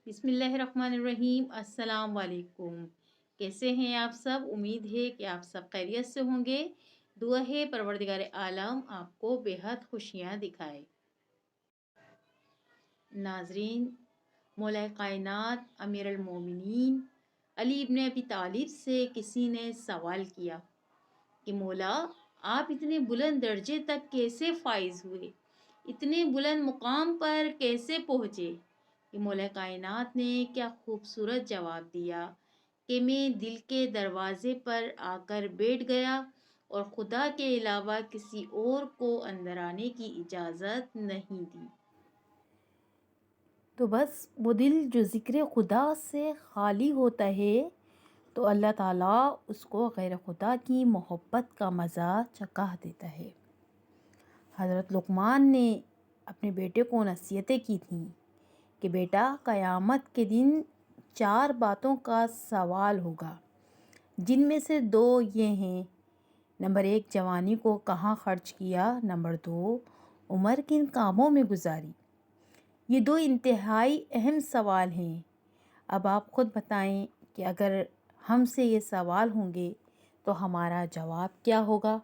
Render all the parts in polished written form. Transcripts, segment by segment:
بسم اللہ الرحمن الرحیم۔ السلام علیکم۔ کیسے ہیں آپ سب؟ امید ہے کہ آپ سب خیریت سے ہوں گے۔ دعا ہے پروردگار عالم آپ کو بے حد خوشیاں دکھائے۔ ناظرین، مولا کائنات امیر المومنین علی ابن ابی طالب سے کسی نے سوال کیا کہ مولا، آپ اتنے بلند درجے تک کیسے فائز ہوئے؟ اتنے بلند مقام پر کیسے پہنچے؟ کہ مولا کائنات نے کیا خوبصورت جواب دیا کہ میں دل کے دروازے پر آ کر بیٹھ گیا اور خدا کے علاوہ کسی اور کو اندر آنے کی اجازت نہیں دی۔ تو بس وہ دل جو ذکر خدا سے خالی ہوتا ہے تو اللہ تعالیٰ اس کو غیر خدا کی محبت کا مزہ چکھا دیتا ہے۔ حضرت لقمان نے اپنے بیٹے کو نصیحتیں کی تھیں کہ بیٹا، قیامت کے دن 4 باتوں کا سوال ہوگا، جن میں سے 2 یہ ہیں: نمبر 1 جوانی کو کہاں خرچ کیا، نمبر 2 عمر کن کاموں میں گزاری۔ یہ 2 انتہائی اہم سوال ہیں۔ اب آپ خود بتائیں کہ اگر ہم سے یہ سوال ہوں گے تو ہمارا جواب کیا ہوگا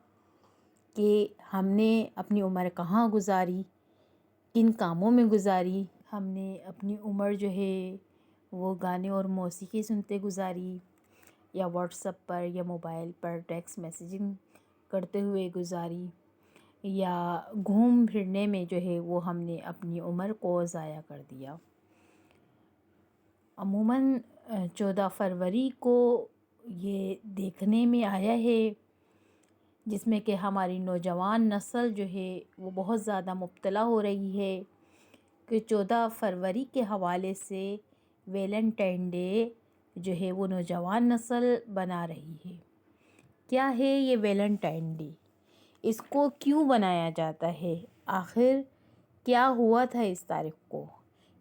کہ ہم نے اپنی عمر کہاں گزاری، کن کاموں میں گزاری۔ ہم نے اپنی عمر جو ہے وہ گانے اور موسیقی سنتے گزاری، یا واٹس ایپ پر یا موبائل پر ٹیکسٹ میسیجنگ کرتے ہوئے گزاری، یا گھوم پھرنے میں جو ہے وہ ہم نے اپنی عمر کو ضائع کر دیا۔ عموماً 14 فروری کو یہ دیکھنے میں آیا ہے، جس میں کہ ہماری نوجوان نسل جو ہے وہ بہت زیادہ مبتلا ہو رہی ہے کہ 14 فروری کے حوالے سے ویلنٹائن ڈے جو ہے وہ نوجوان نسل بنا رہی ہے۔ کیا ہے یہ ویلنٹائن ڈے؟ اس کو کیوں بنایا جاتا ہے؟ آخر کیا ہوا تھا اس تاریخ کو؟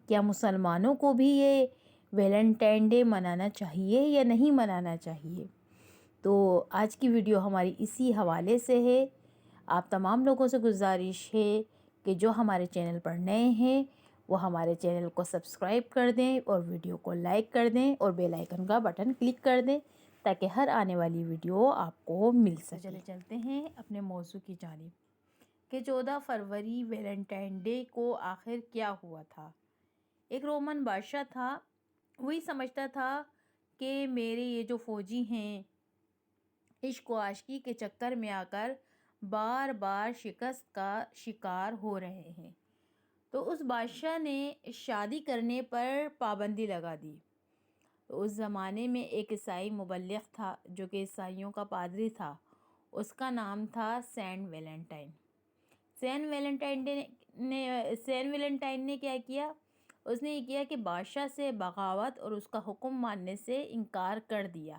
کیا مسلمانوں کو بھی یہ ویلنٹائن ڈے منانا چاہیے یا نہیں منانا چاہیے؟ تو آج کی ویڈیو ہماری اسی حوالے سے ہے۔ آپ تمام لوگوں سے گزارش ہے کہ جو ہمارے چینل پر نئے ہیں وہ ہمارے چینل کو سبسکرائب کر دیں اور ویڈیو کو لائک کر دیں اور بیل آئیکن کا بٹن کلک کر دیں تاکہ ہر آنے والی ویڈیو آپ کو مل سکے۔ چلتے ہیں اپنے موضوع کی جانب کہ 14 فروری ویلنٹائن ڈے کو آخر کیا ہوا تھا۔ ایک رومن بادشاہ تھا، وہی سمجھتا تھا کہ میرے یہ جو فوجی ہیں عشق و عاشقی کے چکر میں آ کر بار بار شکست کا شکار ہو رہے ہیں، تو اس بادشاہ نے شادی کرنے پر پابندی لگا دی۔ تو اس زمانے میں ایک عیسائی مبلغ تھا جو کہ عیسائیوں کا پادری تھا، اس کا نام تھا سینٹ ویلنٹائن۔ سینٹ ویلنٹائن نے کیا کیا؟ اس نے یہ کیا کہ بادشاہ سے بغاوت اور اس کا حکم ماننے سے انکار کر دیا۔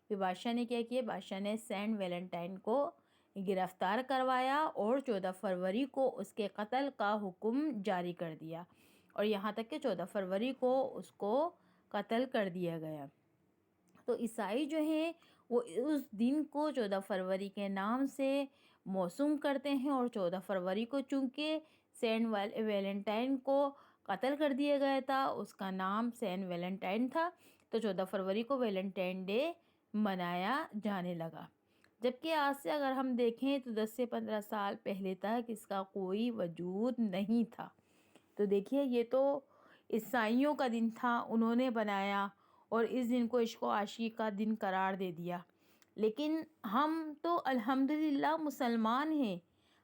پھر بادشاہ نے کیا کیا؟ بادشاہ نے سینٹ ویلنٹائن کو گرفتار کروایا اور 14 فروری کو اس کے قتل کا حکم جاری کر دیا، اور یہاں تک کہ 14 فروری کو اس کو قتل کر دیا گیا۔ تو عیسائی جو ہیں وہ اس دن کو 14 فروری کے نام سے موسوم کرتے ہیں، اور 14 فروری کو چونکہ سینٹ ویلنٹائن کو قتل کر دیا گیا تھا، اس کا نام سینٹ ویلنٹائن تھا، تو 14 فروری کو ویلنٹائن ڈے منایا جانے لگا۔ جبکہ آج سے اگر ہم دیکھیں تو 10 سے 15 سال پہلے تک اس کا کوئی وجود نہیں تھا۔ تو دیکھیے، یہ تو عیسائیوں کا دن تھا، انہوں نے بنایا اور اس دن کو عشق و عاشقی کا دن قرار دے دیا۔ لیکن ہم تو الحمدللہ مسلمان ہیں،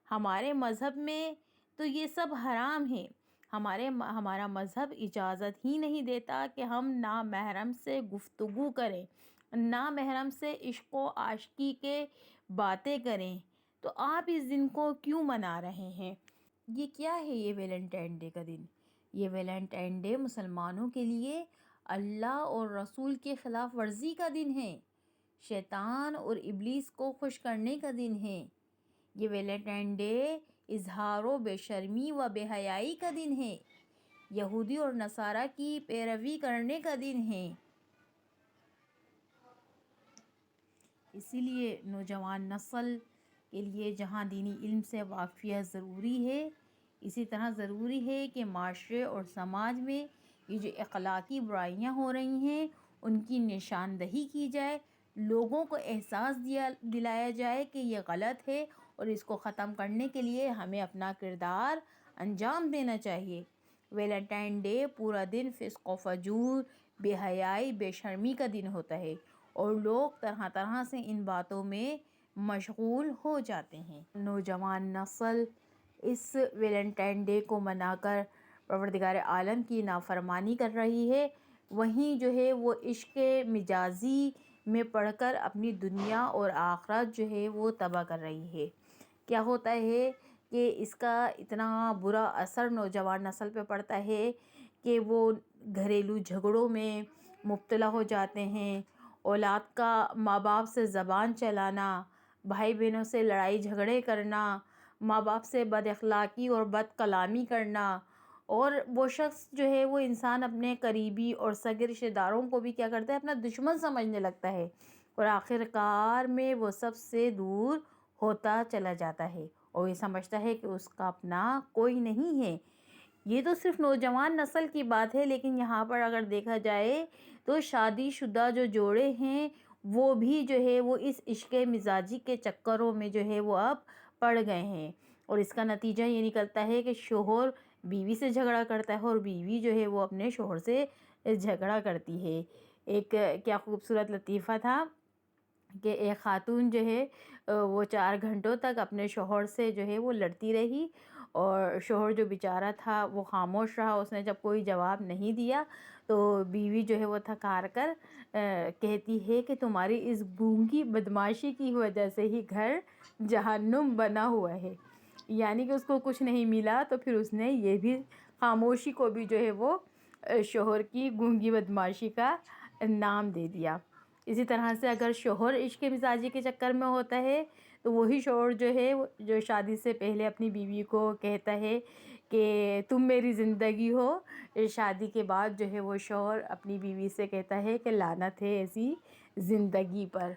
ہمارے مذہب میں تو یہ سب حرام ہے۔ ہمارا مذہب اجازت ہی نہیں دیتا کہ ہم نامحرم سے گفتگو کریں، نامحرم سے عشق و عاشقی کے باتیں کریں۔ تو آپ اس دن کو کیوں منا رہے ہیں؟ یہ کیا ہے یہ ویلنٹائن ڈے کا دن؟ یہ ویلنٹائن ڈے مسلمانوں کے لیے اللہ اور رسول کے خلاف ورزی کا دن ہے، شیطان اور ابلیس کو خوش کرنے کا دن ہے۔ یہ ویلنٹائن ڈے اظہار و بے شرمی و بے حیائی کا دن ہے، یہودی اور نصارہ کی پیروی کرنے کا دن ہے۔ اسی لیے نوجوان نسل کے لیے جہاں دینی علم سے واقفیت ضروری ہے، اسی طرح ضروری ہے کہ معاشرے اور سماج میں یہ جو اخلاقی برائیاں ہو رہی ہیں ان کی نشاندہی کی جائے، لوگوں کو احساس دلایا جائے کہ یہ غلط ہے اور اس کو ختم کرنے کے لیے ہمیں اپنا کردار انجام دینا چاہیے۔ ویلنٹائن ڈے پورا دن فسق و فجور، بے حیائی، بے شرمی کا دن ہوتا ہے اور لوگ طرح طرح سے ان باتوں میں مشغول ہو جاتے ہیں۔ نوجوان نسل اس ویلنٹائن ڈے کو منا کر پروردگار عالم کی نافرمانی کر رہی ہے، وہیں جو ہے وہ عشق مجازی میں پڑھ کر اپنی دنیا اور آخرت جو ہے وہ تباہ کر رہی ہے۔ کیا ہوتا ہے کہ اس کا اتنا برا اثر نوجوان نسل پہ پڑتا ہے کہ وہ گھریلو جھگڑوں میں مبتلا ہو جاتے ہیں، اولاد کا ماں باپ سے زبان چلانا، بھائی بہنوں سے لڑائی جھگڑے کرنا، ماں باپ سے بد اخلاقی اور بد کلامی کرنا، اور وہ شخص جو ہے وہ انسان اپنے قریبی اور سگے رشتہ داروں کو بھی کیا کرتا ہے، اپنا دشمن سمجھنے لگتا ہے اور آخر کار میں وہ سب سے دور ہوتا چلا جاتا ہے اور یہ سمجھتا ہے کہ اس کا اپنا کوئی نہیں ہے۔ یہ تو صرف نوجوان نسل کی بات ہے، لیکن یہاں پر اگر دیکھا جائے تو شادی شدہ جو جوڑے ہیں وہ بھی جو ہے وہ اس عشق مزاجی کے چکروں میں جو ہے وہ اب پڑ گئے ہیں اور اس کا نتیجہ یہ نکلتا ہے کہ شوہر بیوی سے جھگڑا کرتا ہے اور بیوی جو ہے وہ اپنے شوہر سے جھگڑا کرتی ہے۔ ایک کیا خوبصورت لطیفہ تھا کہ ایک خاتون جو ہے وہ 4 گھنٹوں تک اپنے شوہر سے جو ہے وہ لڑتی رہی اور شوہر جو بیچارہ تھا وہ خاموش رہا، اس نے جب کوئی جواب نہیں دیا تو بیوی جو ہے وہ تھک ہار کر کہتی ہے کہ تمہاری اس گونگی بدمعاشی کی وجہ سے ہی گھر جہنم بنا ہوا ہے، یعنی کہ اس کو کچھ نہیں ملا تو پھر اس نے یہ بھی خاموشی کو بھی جو ہے وہ شوہر کی گونگی بدمعاشی کا نام دے دیا۔ اسی طرح سے اگر شوہر عشق مزاجی کے چکر میں ہوتا ہے تو وہی شوہر جو ہے جو شادی سے پہلے اپنی بیوی کو کہتا ہے کہ تم میری زندگی ہو، شادی کے بعد جو ہے وہ شوہر اپنی بیوی سے کہتا ہے کہ لعنت ہے ایسی زندگی پر۔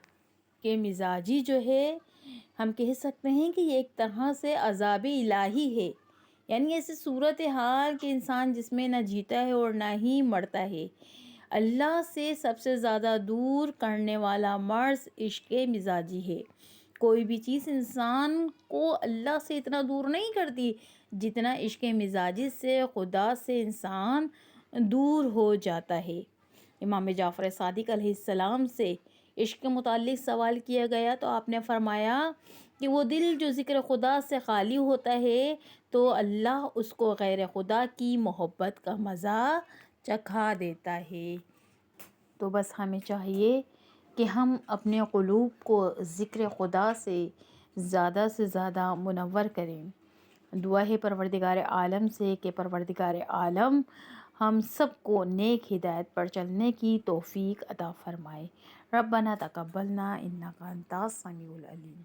کہ مزاجی جو ہے ہم کہہ سکتے ہیں کہ یہ ایک طرح سے عذاب الہی ہے، یعنی ایسی صورتحال کہ انسان جس میں نہ جیتا ہے اور نہ ہی مرتا ہے۔ اللہ سے سب سے زیادہ دور کرنے والا مرض عشق مزاجی ہے۔ کوئی بھی چیز انسان کو اللہ سے اتنا دور نہیں کرتی جتنا عشق مزاجی سے خدا سے انسان دور ہو جاتا ہے۔ امام جعفر صادق علیہ السلام سے عشق کے متعلق سوال کیا گیا تو آپ نے فرمایا کہ وہ دل جو ذکر خدا سے خالی ہوتا ہے تو اللہ اس کو غیر خدا کی محبت کا مزہ چکھا دیتا ہے۔ تو بس ہمیں چاہیے کہ ہم اپنے قلوب کو ذکر خدا سے زیادہ منور کریں۔ دعا ہے پروردگار عالم سے کہ پروردگار عالم ہم سب کو نیک ہدایت پر چلنے کی توفیق عطا فرمائے۔ ربنا تقبلنا انک انت السمیع العلیم۔